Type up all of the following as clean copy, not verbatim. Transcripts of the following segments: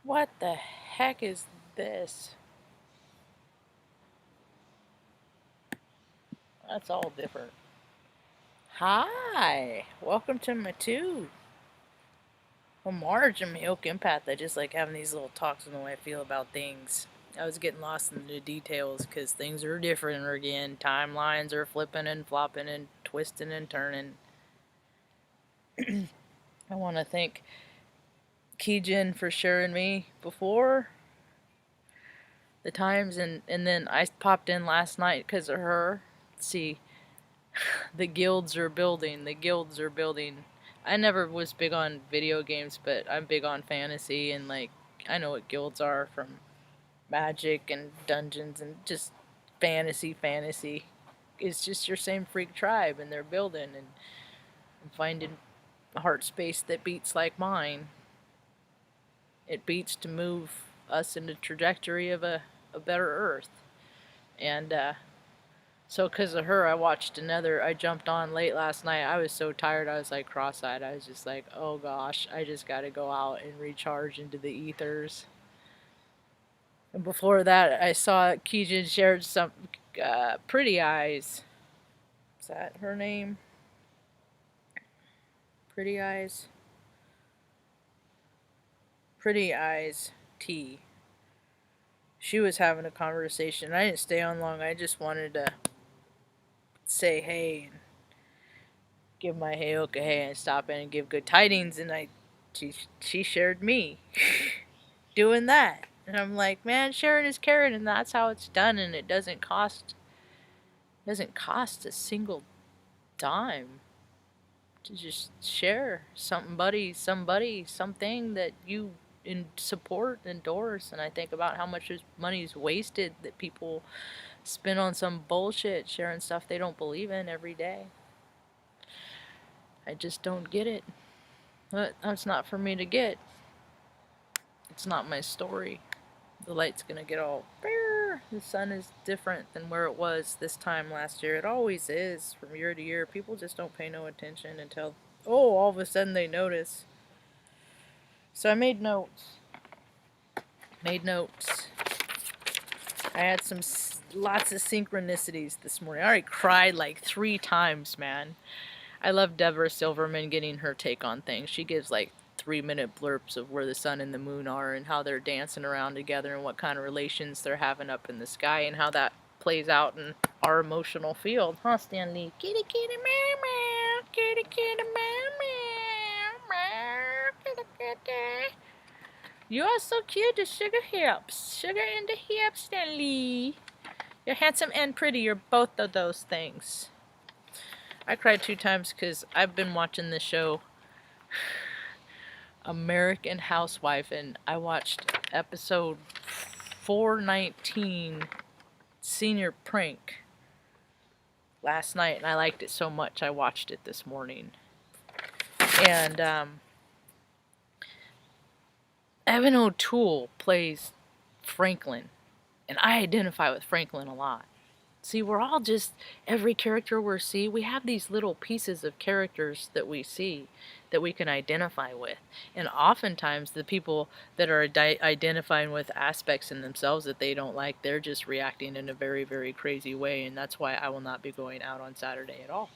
What the heck is this? That's all different. Hi! Welcome to my tube. Well, Marge and my Oak Empath, I just like having these little talks on the way I feel about things. I was getting lost in the details because things are different again. Timelines are flipping and flopping and twisting and turning. I want to thank Keejin for sharing me before the times, and then I popped in last night because of her. See, the guilds are building. The guilds are building. I never was big on video games, but I'm big on fantasy, and like I know what guilds are from magic and dungeons and just fantasy. It's just your same freak tribe, and they're building and finding a heart space that beats like mine. It beats to move us in the trajectory of a better Earth. And so, because of her, I jumped on late last night. I was so tired, I was like cross eyed. I was just like, oh gosh, I just gotta go out and recharge into the ethers. And before that, I saw Keijin shared some Pretty Eyes. Is that her name? Pretty Eyes? Pretty Eyes T. She was having a conversation. I didn't stay on long. I just wanted to say hey and give my hey okay hey and stop in and give good tidings, and she shared me doing that. And I'm like, man, sharing is caring, and that's how it's done, and it doesn't cost a single dime to just share something that you support, endorse. And I think about how much money is wasted that people spend on some bullshit sharing stuff they don't believe in every day. I just don't get it. But that's not for me to get. It's not my story. The light's gonna get all bare. The sun is different than where it was this time last year. It always is from year to year. People just don't pay no attention until, oh, all of a sudden they notice. So I made notes. Made notes. I had lots of synchronicities this morning. I already cried like 3 times, man. I love Deborah Silverman getting her take on things. She gives like 3-minute blurps of where the sun and the moon are and how they're dancing around together and what kind of relations they're having up in the sky and how that plays out in our emotional field. Huh, Stanley? Kitty, kitty, meow, meow. Kitty, kitty, meow, meow. Meow. Kitty, kitty. You are so cute, the sugar hips. Sugar in the hips, Stanley. You're handsome and pretty. You're both of those things. I cried 2 times because I've been watching this show, American Housewife, and I watched episode 419, Senior Prank, last night, and I liked it so much I watched it this morning. And Evan O'Toole plays Franklin, and I identify with Franklin a lot. See, we're all just, every character we see, we have these little pieces of characters that we see that we can identify with. And oftentimes the people that are identifying with aspects in themselves that they don't like, they're just reacting in a very, very crazy way. And that's why I will not be going out on Saturday at all.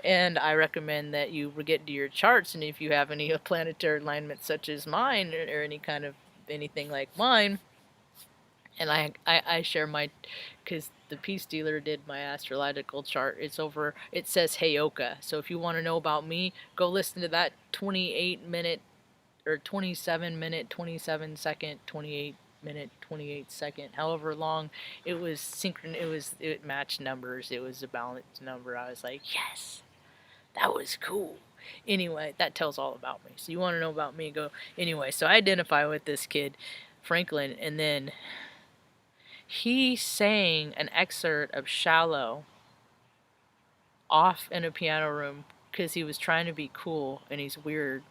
And I recommend that you get into your charts, and if you have any planetary alignment such as mine, or any kind of anything like mine, and I share my, because the peace dealer did my astrological chart. It says Heyoka. So if you want to know about me, go listen to that 28-minute or 27-minute, 27-second, 28-minute, 28-second, however long it was it matched numbers. It was a balanced number. I was like, yes, that was cool. Anyway, that tells all about me. So you want to know about me, go. Anyway, so I identify with this kid, Franklin, and then he sang an excerpt of Shallow off in a piano room because he was trying to be cool and he's weird,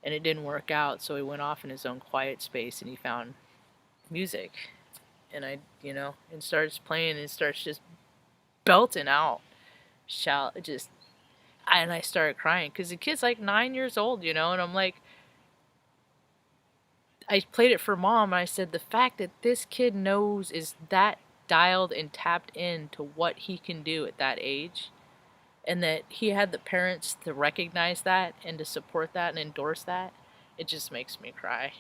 and it didn't work out, so he went off in his own quiet space and he found music. And and starts playing and starts just belting out Shallow. And I started crying because the kid's like 9 years old, and I'm like, I played it for Mom, and I said the fact that this kid knows is that dialed and tapped in to what he can do at that age, and that he had the parents to recognize that and to support that and endorse that, it just makes me cry.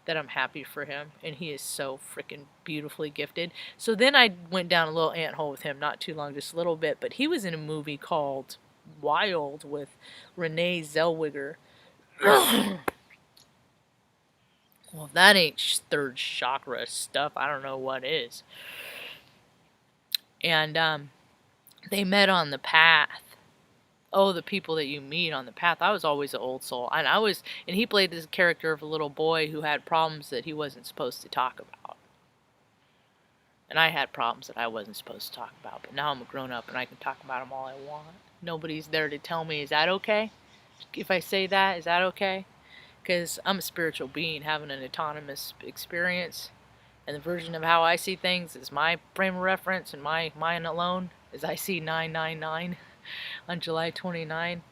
That I'm happy for him, and he is so freaking beautifully gifted. So then I went down a little ant hole with him, not too long, just a little bit, but he was in a movie called Wild with Renee Zellweger. Well, if that ain't third chakra stuff, I don't know what is. And they met on the path. Oh, the people that you meet on the path. I was always an old soul, and he played this character of a little boy who had problems that he wasn't supposed to talk about. And I had problems that I wasn't supposed to talk about, but now I'm a grown up and I can talk about them all I want. Nobody's there to tell me, is that okay? If I say that, is that okay? Because I'm a spiritual being having an autonomous experience, and the version of how I see things is my frame of reference and my mind alone, as I see 999 on July 29.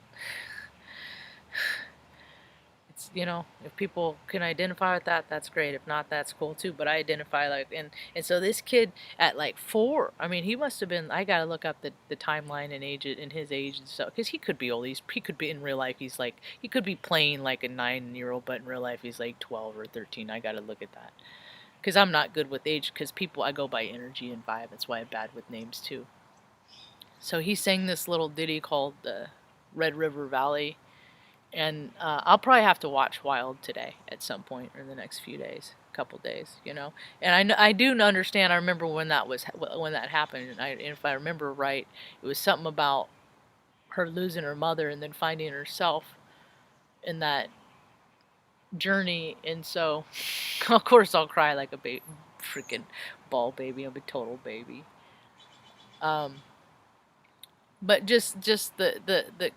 It's, if people can identify with that, that's great. If not, that's cool too. But I identify and so this kid at like 4, I mean, he must have been, I gotta look up the timeline and age and his age and stuff, because he could be old. He could be in real life, he could be playing like a 9-year-old, but in real life he's like 12 or 13. I gotta look at that. Because I'm not good with age, because I go by energy and vibe. That's why I'm bad with names too. So he sang this little ditty called Red River Valley. And I'll probably have to watch Wild today at some point in the next few days, couple days, And I do understand. I remember when that happened, and if I remember right, it was something about her losing her mother and then finding herself in that journey. And so, of course, I'll cry like a freaking ball baby. I'm a total baby. But just the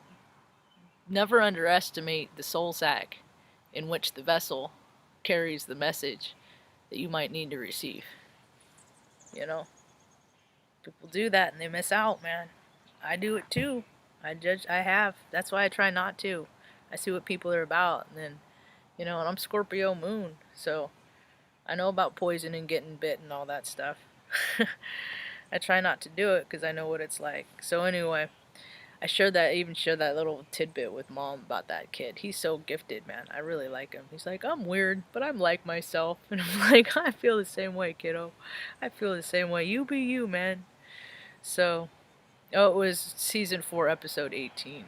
never underestimate the soul sack in which the vessel carries the message that you might need to receive. People do that and they miss out, man. I do it too. I have. That's why I try not to. I see what people are about, and then, and I'm Scorpio moon, so I know about poison and getting bit and all that stuff. I try not to do it because I know what it's like. So anyway, I even shared that little tidbit with Mom about that kid. He's so gifted, man. I really like him. He's like, I'm weird, but I'm like myself. And I'm like, I feel the same way, kiddo. I feel the same way. You be you, man. So, it was season 4, episode 18.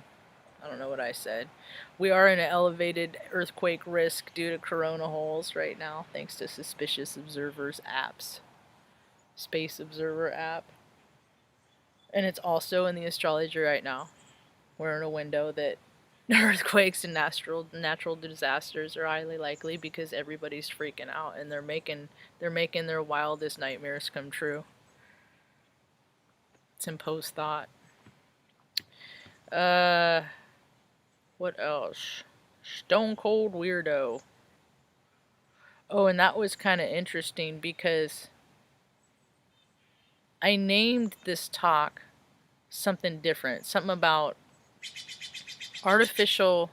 I don't know what I said. We are in an elevated earthquake risk due to corona holes right now, thanks to Suspicious Observers apps. Space Observer app. And it's also in the astrology right now. We're in a window that earthquakes and natural disasters are highly likely because everybody's freaking out and they're making their wildest nightmares come true. It's imposed thought. What else? Stone cold weirdo. Oh, and that was kind of interesting because I named this talk something different. Something about artificial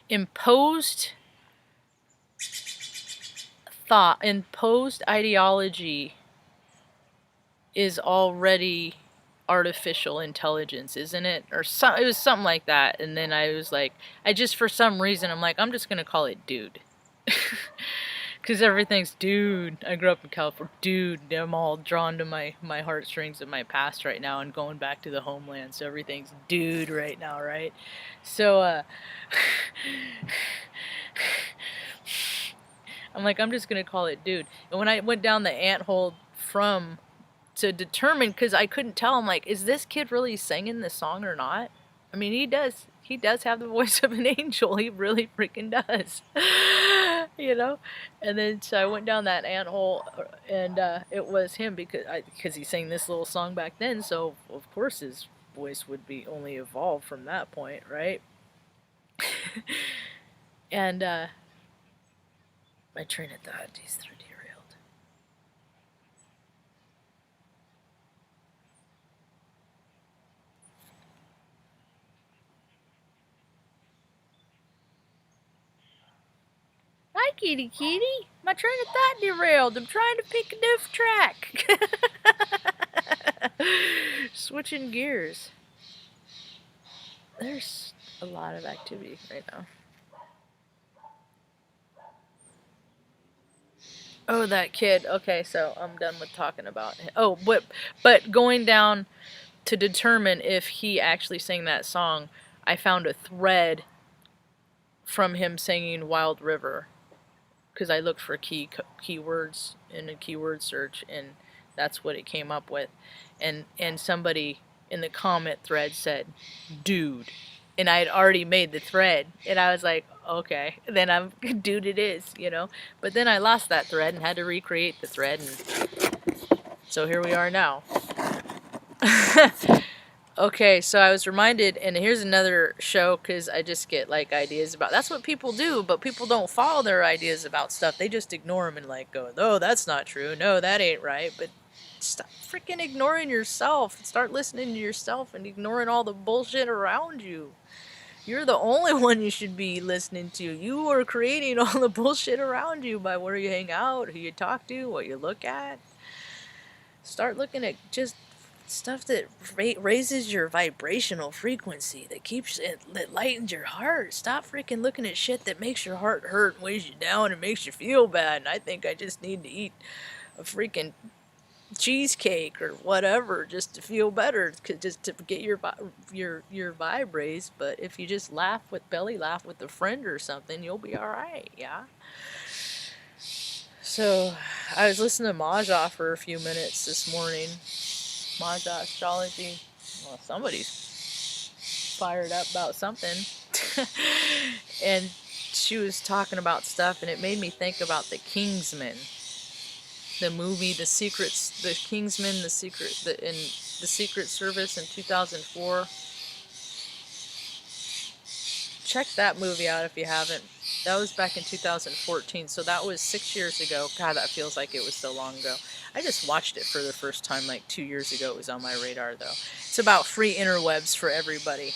imposed thought, imposed ideology is already artificial intelligence, isn't it? Or it was something like that. And then I was like, for some reason, I'm like, I'm just going to call it dude. Because everything's dude. I grew up in California. Dude, I'm all drawn to my heartstrings of my past right now and going back to the homeland. So everything's dude right now, right? So, I'm like, I'm just going to call it dude. And when I went down the anthole to determine, because I couldn't tell, I'm like, is this kid really singing this song or not? I mean, he does have the voice of an angel. He really freaking does. And then so I went down that anthole, and it was him because he sang this little song back then, so of course his voice would be only evolved from that point, right? And my train of thought is derailed. I kitty kitty. My train of thought derailed. I'm trying to pick a new track. Switching gears. There's a lot of activity right now. Oh, that kid. Okay, so I'm done with talking about him. Oh, but going down to determine if he actually sang that song, I found a thread from him singing Wild River, because I looked for keywords in a keyword search, and that's what it came up with. And somebody in the comment thread said, "Dude," and I had already made the thread, and I was like, okay, then I'm dude it is, you know. But then I lost that thread and had to recreate the thread, and so here we are now. Okay, so I was reminded, and here's another show, because I just get like ideas about, that's what people do, but people don't follow their ideas about stuff. They just ignore them and like go, oh, that's not true, no, that ain't right. But stop freaking ignoring yourself. Start listening to yourself and ignoring all the bullshit around you. You're the only one you should be listening to. You are creating all the bullshit around you by where you hang out, who you talk to, what you look at. Start looking at just stuff that raises your vibrational frequency, that keeps it, that lightens your heart. Stop freaking looking at shit that makes your heart hurt and weighs you down and makes you feel bad. And I think I just need to eat a freaking cheesecake or whatever just to feel better, just to get your vibe raised. But if you just belly laugh with a friend or something, you'll be all right. Yeah. So I was listening to Marge for a few minutes this morning. Marge astrology. Well, somebody's fired up about something. And she was talking about stuff, and it made me think about the Kingsman, the movie, the Kingsman, in the Secret Service in 2004. Check that movie out if you haven't. That was back in 2014, so that was 6 years ago. God, that feels like it was so long ago. I just watched it for the first time like 2 years ago. It was on my radar, though. It's about free interwebs for everybody.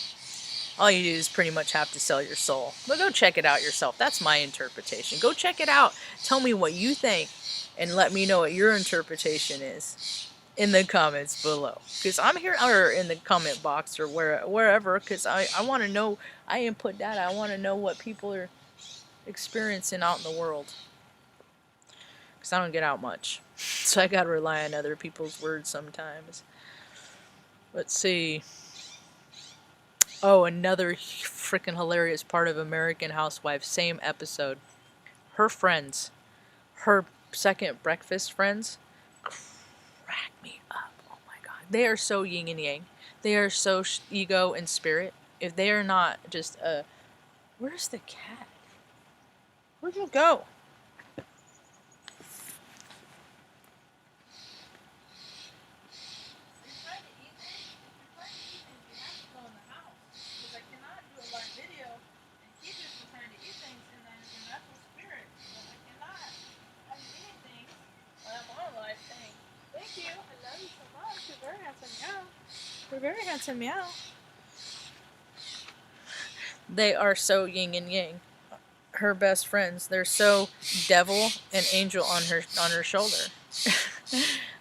All you do is pretty much have to sell your soul. But go check it out yourself. That's my interpretation. Go check it out. Tell me what you think, and let me know what your interpretation is in the comments below. Because I'm here, or in the comment box, or wherever, because I want to know. I input data. I want to know what people are experiencing out in the world. Because I don't get out much. So I got to rely on other people's words sometimes. Let's see. Oh, another freaking hilarious part of American Housewives. Same episode. Her friends. Her second breakfast friends. Crack me up. Oh my god. They are so yin and yang. They are so ego and spirit. If they are not just a... Where's the cat? Where'd you go? You're very handsome, meow. They are so yin and yang. Her best friends. They're so devil and angel on her shoulder.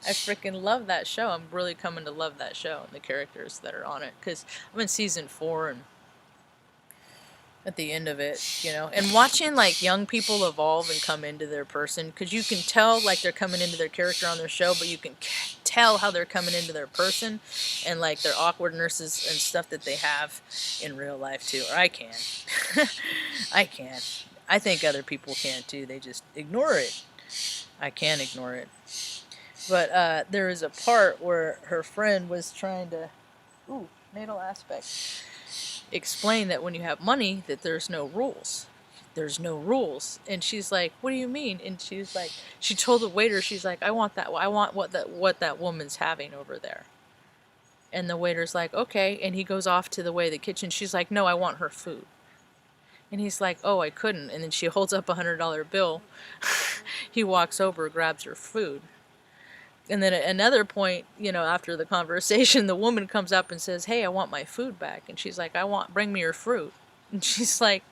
I freaking love that show. I'm really coming to love that show and the characters that are on it, because I'm in season 4 and at the end of it, you know, and watching like young people evolve and come into their person, because you can tell like they're coming into their character on their show, but you can tell how they're coming into their person, and like their awkwardnesses and stuff that they have in real life too. Or I can. I can. I think other people can too. They just ignore it. I can't ignore it. But there is a part where her friend was trying to, natal aspect, explain that when you have money, that there's no rules. There's no rules. And she's like, what do you mean? And she's like, she told the waiter, she's like, I want what that woman's having over there. And the waiter's like, okay. And he goes off to the kitchen. She's like, no, I want her food. And he's like, oh, I couldn't. And then she holds up a $100 bill. He walks over, grabs her food. And then at another point, you know, after the conversation, the woman comes up and says, hey, I want my food back. And she's like, bring me your fruit. And she's like,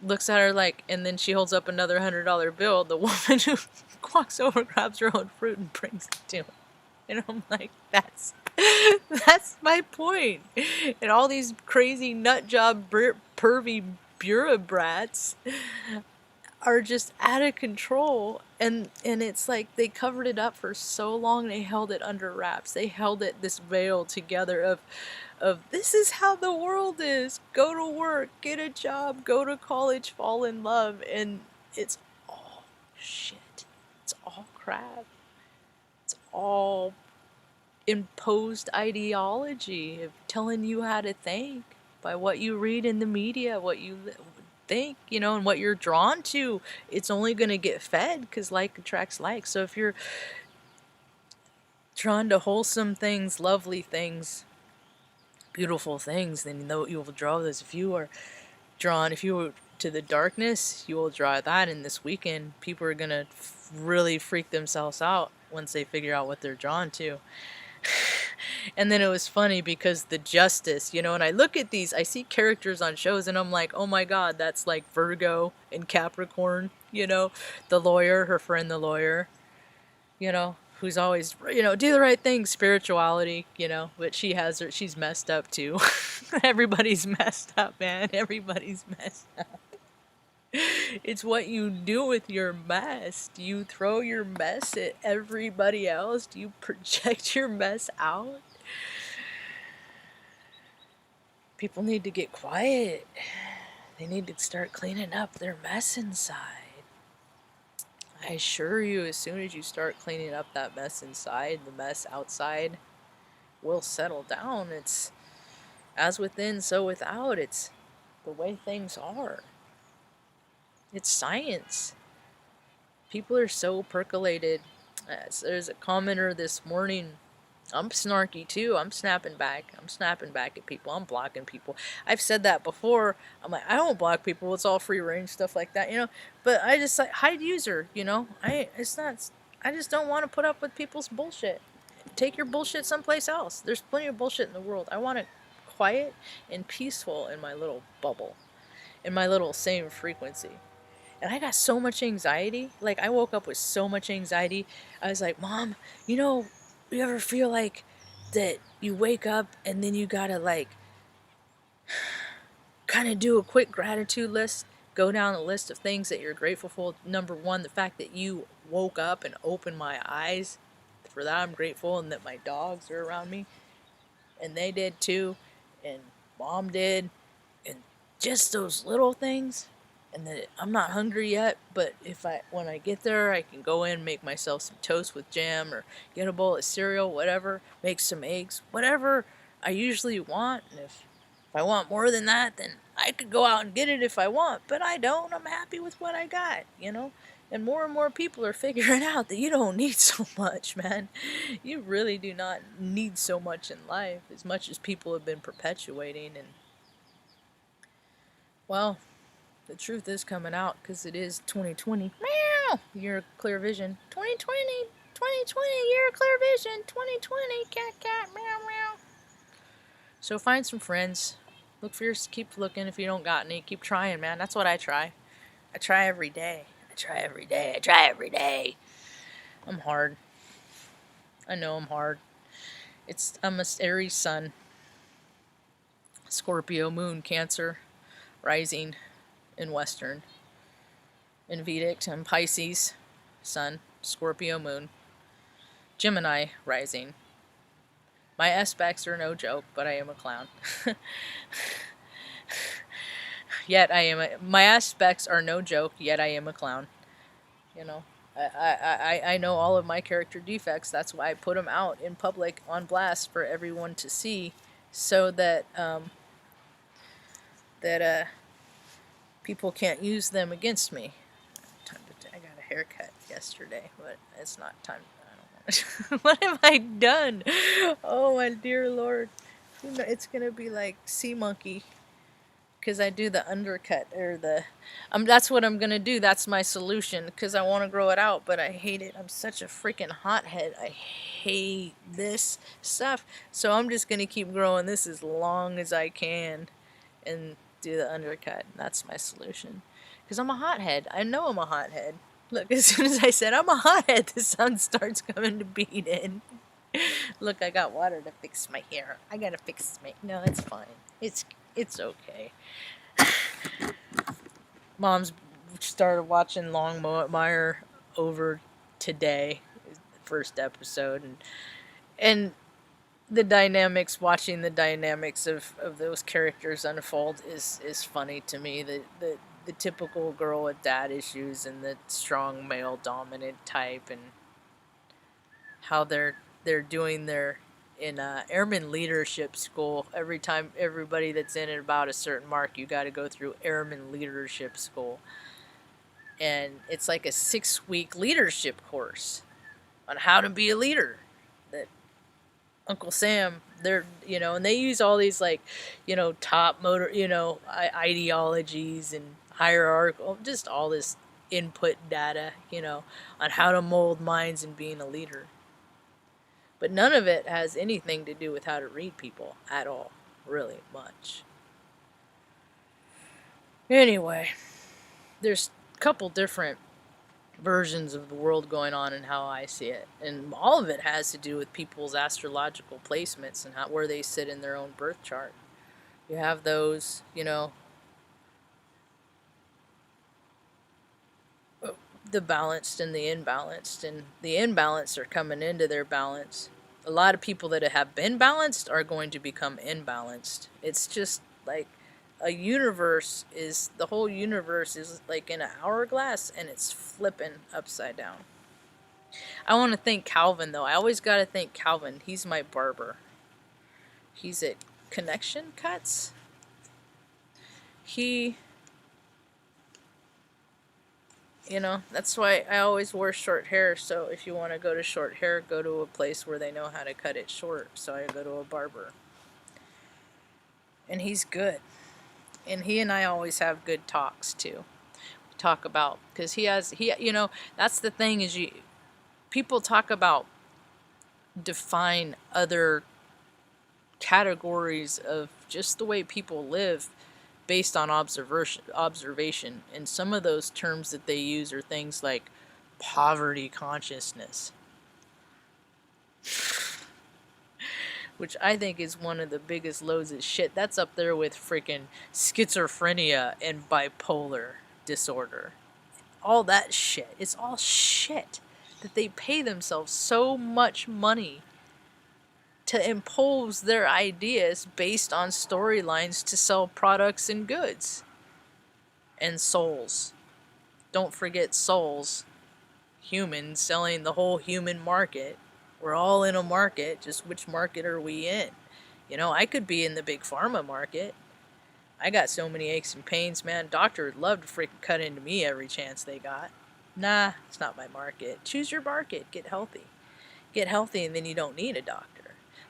looks at her like, and then she holds up another $100 bill. The woman who walks over, grabs her own fruit, and brings it to him. And I'm like, that's my point. And all these crazy nut job pervy bureaucrats are just out of control, and it's like they covered it up for so long. They held it under wraps. They held it, this veil together of this is how the world is. Go to work, get a job, go to college, fall in love, and it's all shit. It's all crap. It's all imposed ideology of telling you how to think by what you read in the media, what you think, you know, and what you're drawn to. It's only going to get fed because like attracts like. So if you're drawn to wholesome things, lovely things, beautiful things, then you will draw those. If you are drawn, if you were to the darkness, you will draw that. And this weekend, people are going to really freak themselves out once they figure out what they're drawn to. And then it was funny because the justice, you know, and I look at these, I see characters on shows and I'm like, oh my God, that's like Virgo and Capricorn, you know, the lawyer, her friend, the lawyer, you know, who's always, you know, do the right thing, spirituality, you know, but she's messed up too. Everybody's messed up, man. Everybody's messed up. It's what you do with your mess. Do you throw your mess at everybody else? Do you project your mess out? People need to get quiet. They need to start cleaning up their mess inside. I assure you, as soon as you start cleaning up that mess inside, the mess outside will settle down. It's as within, so without. It's the way things are. It's science. People are so percolated. There's a commenter this morning. I'm snarky too. I'm snapping back. I'm snapping back at people. I'm blocking people. I've said that before. I'm like, I don't block people. It's all free range stuff like that, you know. But I just like hide user, you know. I just don't want to put up with people's bullshit. Take your bullshit someplace else. There's plenty of bullshit in the world. I want it quiet and peaceful in my little bubble, in my little same frequency. And I got so much anxiety. Like, I woke up with so much anxiety. I was like, Mom, you know, you ever feel like that you wake up and then you gotta, like, kind of do a quick gratitude list? Go down a list of things that you're grateful for. Number one, the fact that you woke up and opened my eyes. For that, I'm grateful. And that my dogs are around me. And they did too. And Mom did. And just those little things. And that I'm not hungry yet, but when I get there, I can go in, make myself some toast with jam, or get a bowl of cereal, whatever, make some eggs, whatever I usually want. And if I want more than that, then I could go out and get it if I want, but I don't. I'm happy with what I got, you know? And more people are figuring out that you don't need so much, man. You really do not need so much in life, as much as people have been perpetuating. And, well, the truth is coming out because it is 2020. Meow! Year of clear vision. 2020. 2020. Year of clear vision. 2020. Cat. Meow, meow. So find some friends. Look for yours. Keep looking if you don't got any. Keep trying, man. That's what I try. I try every day. I try every day. I'm hard. I know I'm hard. I'm a Aries sun. Scorpio moon. Cancer. Rising. In Western. In Vedic, I'm Pisces, Sun, Scorpio moon, Gemini rising. My aspects are no joke, but I am a clown. My aspects are no joke, yet I am a clown. You know, I know all of my character defects. That's why I put them out in public on blast for everyone to see, so that people can't use them against me. I got a haircut yesterday, but it's not time. I don't want it. What have I done? Oh my dear Lord. It's gonna be like sea monkey. Because I do the undercut, or that's what I'm gonna do. That's my solution, because I want to grow it out, but I hate it. I'm such a freaking hothead. I hate this stuff. So I'm just gonna keep growing this as long as I can and do the undercut. That's my solution. Because I'm a hothead. I know I'm a hothead. Look, as soon as I said I'm a hothead, the sun starts coming to beat in. Look, I got water to fix my hair. I gotta fix my... No, it's fine. It's okay. Mom's started watching Longmire over today, first episode, and watching the dynamics of those characters unfold is funny to me. The typical girl with dad issues and the strong male dominant type, and how they're doing their in airman leadership school. Every time, everybody that's in at about a certain mark, you got to go through airman leadership school, and it's like a 6-week leadership course on how to be a leader. That Uncle Sam, and they use all these, like, top motor, ideologies and hierarchical, just all this input data, on how to mold minds and being a leader. But none of it has anything to do with how to read people at all, really much. Anyway, there's a couple different versions of the world going on and how I see it, and all of it has to do with people's astrological placements and where they sit in their own birth chart. You have those, the balanced and the imbalanced, and the imbalanced are coming into their balance. A lot of people that have been balanced are going to become imbalanced. It's just like the whole universe is like in an hourglass, and it's flipping upside down. I want to thank Calvin, though. I always got to thank Calvin. He's my barber. He's at Connection Cuts. That's why I always wore short hair. So if you want to go to short hair, go to a place where they know how to cut it short. So I go to a barber. And he's good. And he and I always have good talks, too. We talk about, because that's the thing, is people talk about define other categories of just the way people live based on observation, and some of those terms that they use are things like poverty consciousness, which I think is one of the biggest loads of shit. That's up there with freaking schizophrenia and bipolar disorder. All that shit. It's all shit that they pay themselves so much money to impose their ideas based on storylines to sell products and goods. And souls. Don't forget souls. Humans selling the whole human market. We're all in a market, just which market are we in? I could be in the big pharma market. I got so many aches and pains, man. Doctor would love to freaking cut into me every chance they got. Nah, it's not my market. Choose your market. Get healthy. Get healthy, and then you don't need a doctor.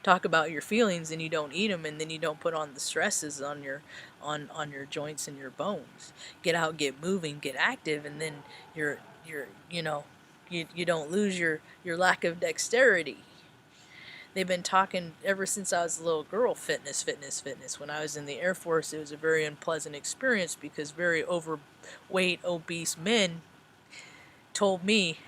Talk about your feelings, and you don't eat them, and then you don't put on the stresses on your joints and your bones. Get out, get moving, get active, and then you don't lose your lack of dexterity. They've been talking ever since I was a little girl, fitness. When I was in the Air Force, it was a very unpleasant experience because very overweight, obese men told me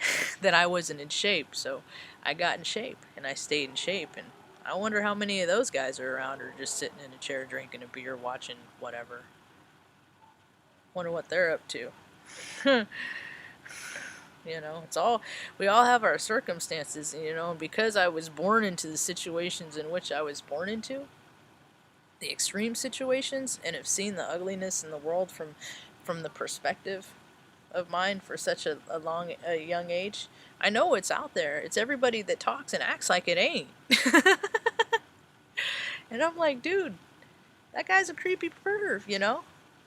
that I wasn't in shape. So I got in shape, and I stayed in shape, and I wonder how many of those guys are around or just sitting in a chair drinking a beer, watching whatever. Wonder what they're up to. We all have our circumstances, and because I was born into the situations in which I was born into, the extreme situations, and have seen the ugliness in the world from the perspective of mine for such a young age, I know it's out there. It's everybody that talks and acts like it ain't. And I'm like, dude, that guy's a creepy perv,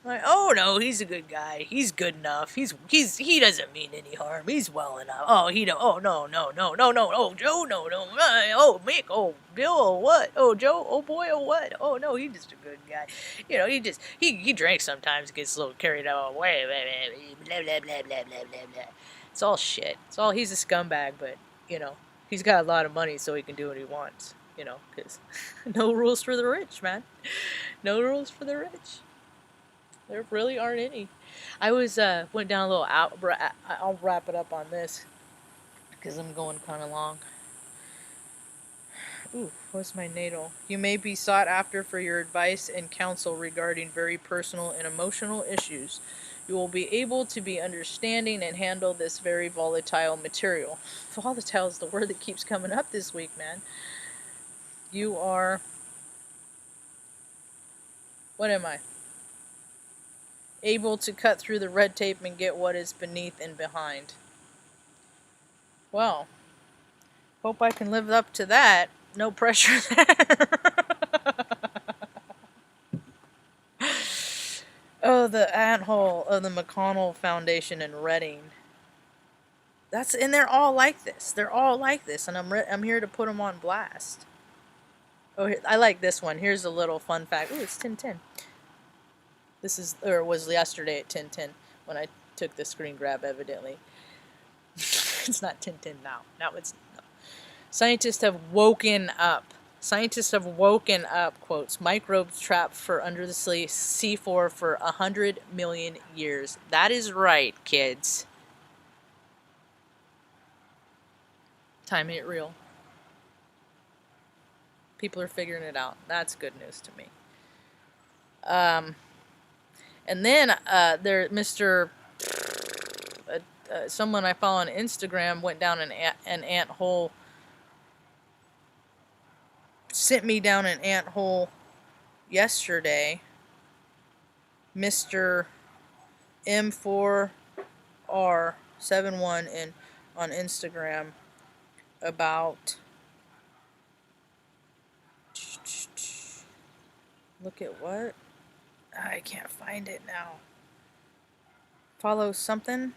Like, oh no, he's a good guy. He's good enough. He doesn't mean any harm. He's well enough. Oh, no. Oh, Joe, no. Oh, Mick, oh, Bill, oh, what? Oh, Joe, oh boy, oh, what? Oh no, he's just a good guy. He drinks sometimes, gets a little carried away. Blah, blah, blah, blah, blah, blah, blah. It's all shit. He's a scumbag, but, he's got a lot of money so he can do what he wants, because no rules for the rich, man. No rules for the rich. There really aren't any. I went down a little I'll wrap it up on this because I'm going kind of long. Ooh, what's my natal? You may be sought after for your advice and counsel regarding very personal and emotional issues. You will be able to be understanding and handle this very volatile material. Volatile is the word that keeps coming up this week, man. You are. What am I? Able to cut through the red tape and get what is beneath and behind. Well, hope I can live up to that. No pressure there. Oh, the ant-hole of the McConnell Foundation in Reading. And they're all like this. They're all like this, and I'm here to put them on blast. Oh, I like this one. Here's a little fun fact. Ooh, it's 10:10. It was yesterday at 10:10 when I took the screen grab, evidently. It's not 10:10 now. Now it's... No. Scientists have woken up. Scientists have woken up, quotes, microbes trapped under the seafloor for 100 million years. That is right, kids. Time ain't real. People are figuring it out. That's good news to me. And then Mr. Someone I follow on Instagram went down an ant hole. Sent me down an ant hole yesterday. Mr. M4R71 on Instagram about... Look at what? I can't find it now. Follow something.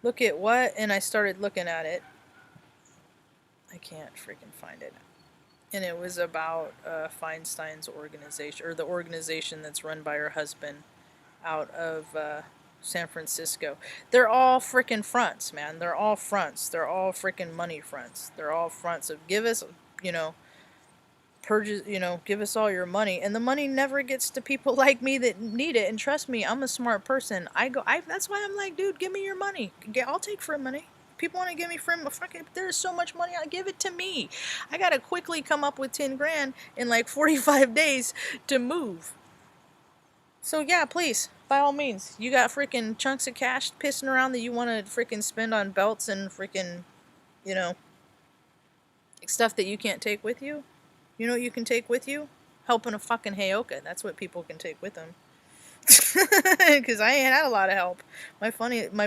Look at what? And I started looking at it. I can't freaking find it. And it was about Feinstein's organization, or the organization that's run by her husband out of San Francisco. They're all freaking fronts, man. They're all fronts. They're all freaking money fronts. They're all fronts of give us, purges, give us all your money, and the money never gets to people like me that need it. And trust me, I'm a smart person. That's why I'm like, dude, give me your money. I'll take free money. People want to give me free money. There's so much money, I'll give it to me. I gotta quickly come up with 10 grand in like 45 days to move. So yeah, please, by all means, you got freaking chunks of cash pissing around that you want to freaking spend on belts and freaking, stuff that you can't take with you. You know what you can take with you? Helping a fucking Heyoka. That's what people can take with them. Because I ain't had a lot of help. My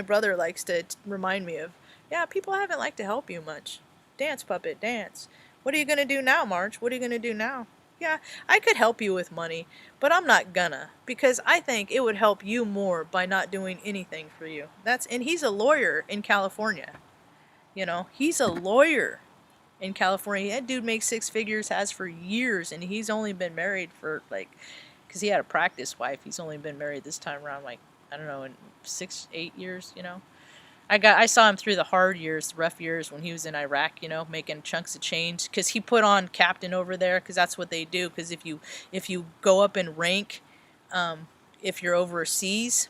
brother likes to remind me of, yeah, people haven't liked to help you much. Dance, puppet, dance. What are you going to do now, Marge? What are you going to do now? Yeah, I could help you with money, but I'm not gonna. Because I think it would help you more by not doing anything for you. And he's a lawyer in California. He's a lawyer in California. That dude makes 6 figures, has for years, and he's only been married for because he had a practice wife. He's only been married this time around I don't know, in 6-8 years. I saw him through the hard years, the rough years when he was in Iraq, making chunks of change, because he put on captain over there, because that's what they do. Because if you go up in rank, if you're overseas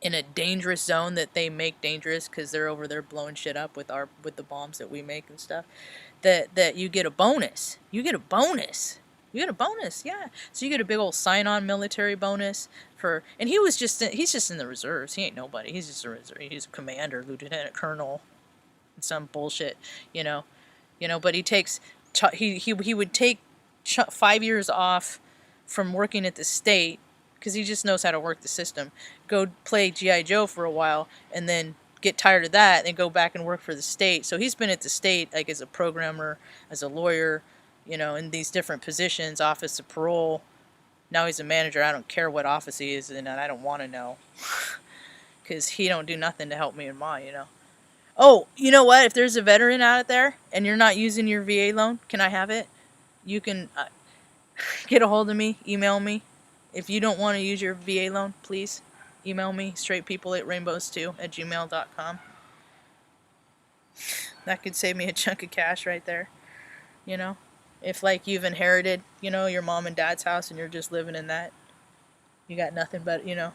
in a dangerous zone that they make dangerous, because they're over there blowing shit up with the bombs that we make and stuff, that you get a bonus. You get a bonus, yeah. So you get a big old sign-on military bonus and he's just in the reserves. He ain't nobody. He's just a reserve. He's a commander, lieutenant colonel, some bullshit, But he would take 5 years off from working at the state, because he just knows how to work the system. Go play G.I. Joe for a while, and then get tired of that, and go back and work for the state. So he's been at the state, as a programmer, as a lawyer, in these different positions, office of parole. Now he's a manager. I don't care what office he is in, and I don't want to know. Because he don't do nothing to help me and mine, Oh, you know what? If there's a veteran out there, and you're not using your VA loan, can I have it? You can get a hold of me, email me. If you don't want to use your VA loan, please email me, straightpeople@rainbows2@gmail.com. That could save me a chunk of cash right there, If like you've inherited, you know, your mom and dad's house and you're just living in that, you got nothing but, you know.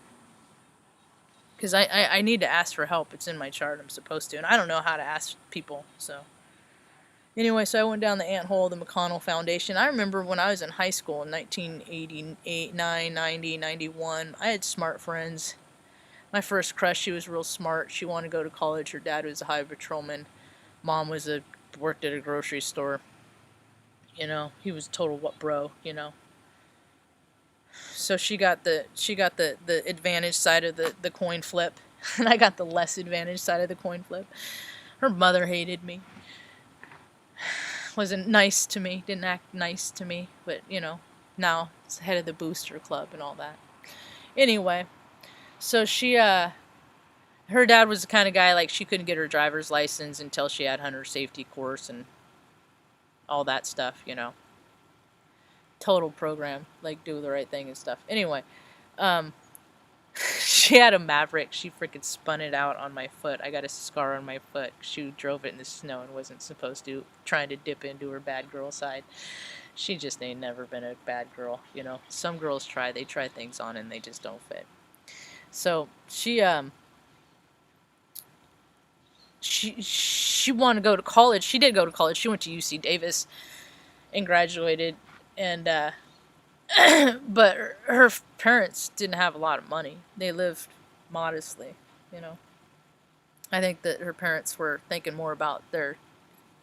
Because I need to ask for help. It's in my chart. I'm supposed to. And I don't know how to ask people. So, anyway, so I went down the ant hole of the McConnell Foundation. I remember when I was in high school in 1988, 9, 90, 91, I had smart friends. My first crush, she was real smart. She wanted to go to college. Her dad was a highway patrolman. Mom worked at a grocery store. You know, he was total what bro, you know. So she got the advantage side of the coin flip, and I got the less advantage side of the coin flip. Her mother hated me. Wasn't nice to me, didn't act nice to me, but you know, now it's head of the booster club and all that. Anyway, so her dad was the kind of guy like she couldn't get her driver's license until she had hunter safety course and all that stuff, you know. Total program, like do the right thing and stuff. Anyway, she had a Maverick. She freaking spun it out on my foot. I got a scar on my foot. She drove it in the snow and wasn't supposed to, trying to dip into her bad girl side. She just ain't never been a bad girl, you know. Some girls they try things on and they just don't fit. So she wanted to go to college. She did go to college. She went to UC Davis and graduated, and but her parents didn't have a lot of money. They lived modestly, you know. I think that her parents were thinking more about their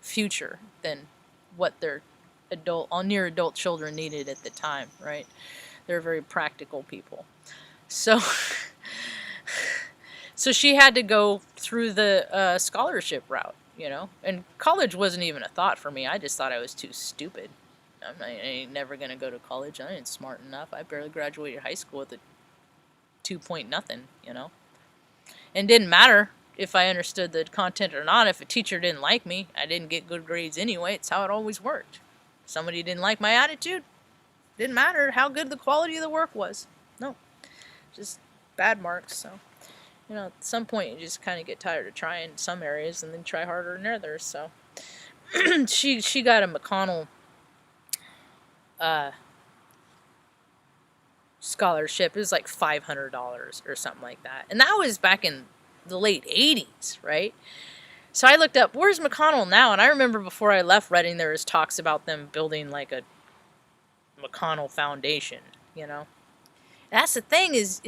future than what their near adult children needed at the time, right? They're very practical people. So so she had to go through the scholarship route, you know. And college wasn't even a thought for me. I just thought I was too stupid. I ain't never going to go to college. I ain't smart enough. I barely graduated high school with a 2 point nothing, you know. And it didn't matter if I understood the content or not. If a teacher didn't like me, I didn't get good grades anyway. It's how it always worked. If somebody didn't like my attitude, didn't matter how good the quality of the work was. No, just bad marks. So, you know, at some point you just kind of get tired of trying some areas and then try harder in others. So she got a McConnell scholarship. It was like $500 or something like that. And that was back in the late 80s, right? So I looked up, where's McConnell now? And I remember before I left Reading, there was talks about them building like a McConnell Foundation, you know? And that's the thing is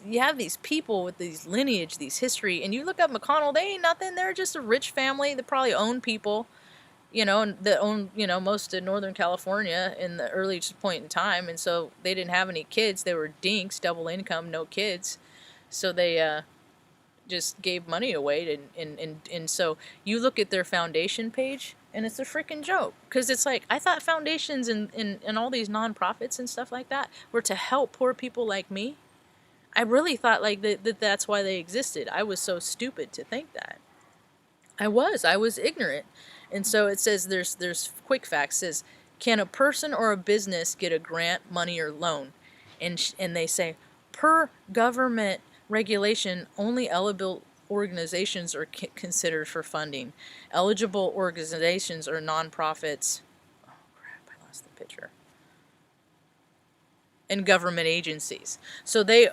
you have these people with these lineage, these history, and you look up McConnell, they ain't nothing. They're just a rich family that probably own people, you know, and that owned, you know, most of Northern California in the early point in time. And so they didn't have any kids. They were dinks, double income, no kids. So they just gave money away. And so you look at their foundation page and it's a freaking joke. Because it's like, I thought foundations and all these nonprofits and stuff like that were to help poor people like me. I really thought like that's why they existed. I was so stupid to think that. I was ignorant. And so it says there's quick facts. It says, can a person or a business get a grant, money, or loan? And they say, per government regulation, only eligible organizations are considered for funding. Eligible organizations are nonprofits. Oh crap! I lost the picture. And government agencies. So they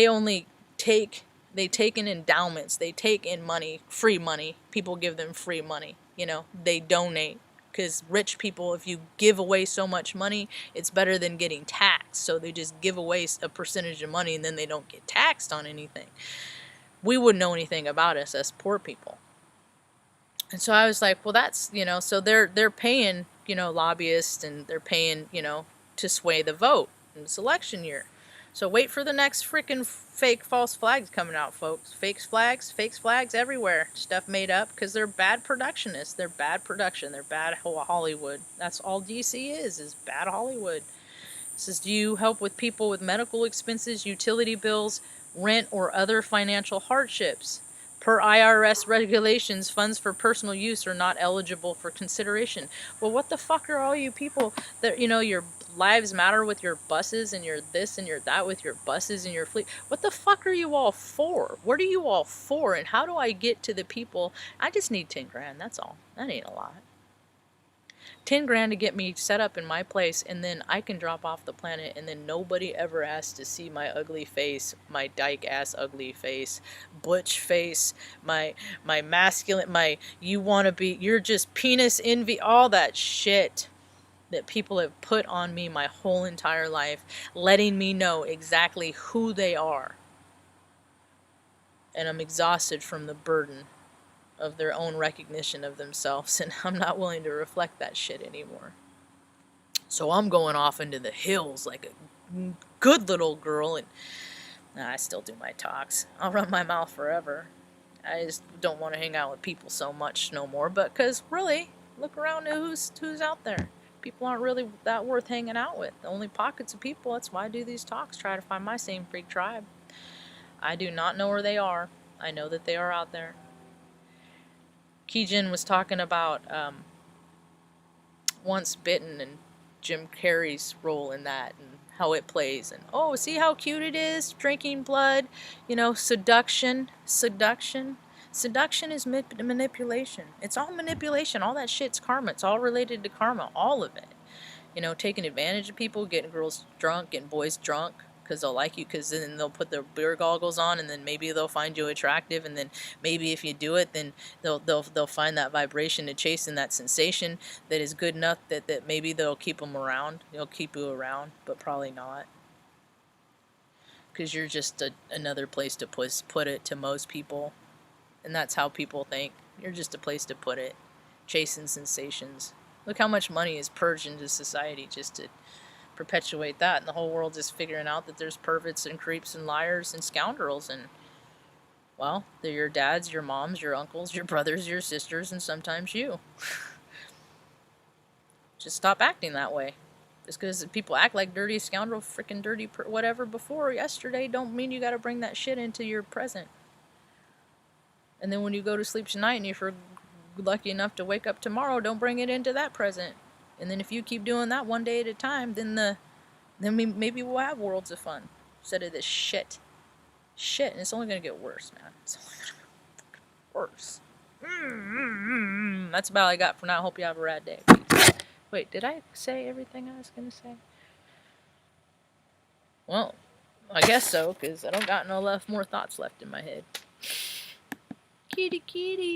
only take in endowments. They take in money, free money. People give them free money. You know, they donate. Because rich people, if you give away so much money, it's better than getting taxed. So they just give away a percentage of money and then they don't get taxed on anything. We wouldn't know anything about us as poor people. And so I was like, well, that's, you know, so they're paying, you know, lobbyists and they're paying, you know, to sway the vote in this election year. So wait for the next freaking fake false flags coming out, folks. Fakes flags everywhere. Stuff made up because they're bad productionists. They're bad production. They're bad Hollywood. That's all DC is bad Hollywood. It says, do you help with people with medical expenses, utility bills, rent, or other financial hardships? Per IRS regulations, funds for personal use are not eligible for consideration. Well, what the fuck are all you people that, you know, your lives matter with your buses and your this and your that with your buses and your fleet? What the fuck are you all for? What are you all for? And how do I get to the people? I just need 10 grand. That's all. That ain't a lot. 10 grand to get me set up in my place, and then I can drop off the planet, and then nobody ever has to see my ugly face, my dyke ass ugly face, butch face, my masculine, my you want to be, you're just penis envy, all that shit that people have put on me my whole entire life, letting me know exactly who they are. And I'm exhausted from the burden of their own recognition of themselves, and I'm not willing to reflect that shit anymore. So I'm going off into the hills like a good little girl, and I still do my talks. I'll run my mouth forever. I just don't want to hang out with people so much no more, but because really, look around at who's out there. People aren't really that worth hanging out with. Only pockets of people. That's why I do these talks, try to find my same freak tribe. I do not know where they are. I know that they are out there. Keijin was talking about Once Bitten and Jim Carrey's role in that and how it plays, and oh, see how cute it is, drinking blood, you know, seduction is manipulation. It's all manipulation. All that shit's karma. It's all related to karma, all of it. You know, taking advantage of people, getting girls drunk, getting boys drunk because they'll like you, because then they'll put their beer goggles on, and then maybe they'll find you attractive, and then maybe if you do it, then they'll find that vibration to chase in that sensation that is good enough that maybe they'll keep them around. They'll keep you around, but probably not, because you're just another place to put it to most people, and that's how people think. You're just a place to put it, chasing sensations. Look how much money is purged into society just to perpetuate that, and the whole world is figuring out that there's perverts and creeps and liars and scoundrels, and well, they're your dads, your moms, your uncles, your brothers, your sisters, and sometimes you. Just stop acting that way. Just because people act like dirty scoundrel, freaking dirty whatever before yesterday, don't mean you gotta bring that shit into your present. And then when you go to sleep tonight and you're lucky enough to wake up tomorrow, don't bring it into that present. And then if you keep doing that one day at a time, then maybe we'll have worlds of fun instead of this shit. Shit, and it's only gonna get worse, man. It's only gonna get worse. That's about all I got for now. Hope you have a rad day. Peace. Wait, did I say everything I was gonna say? Well, I guess so, because I don't got no more thoughts left in my head. Kitty kitty.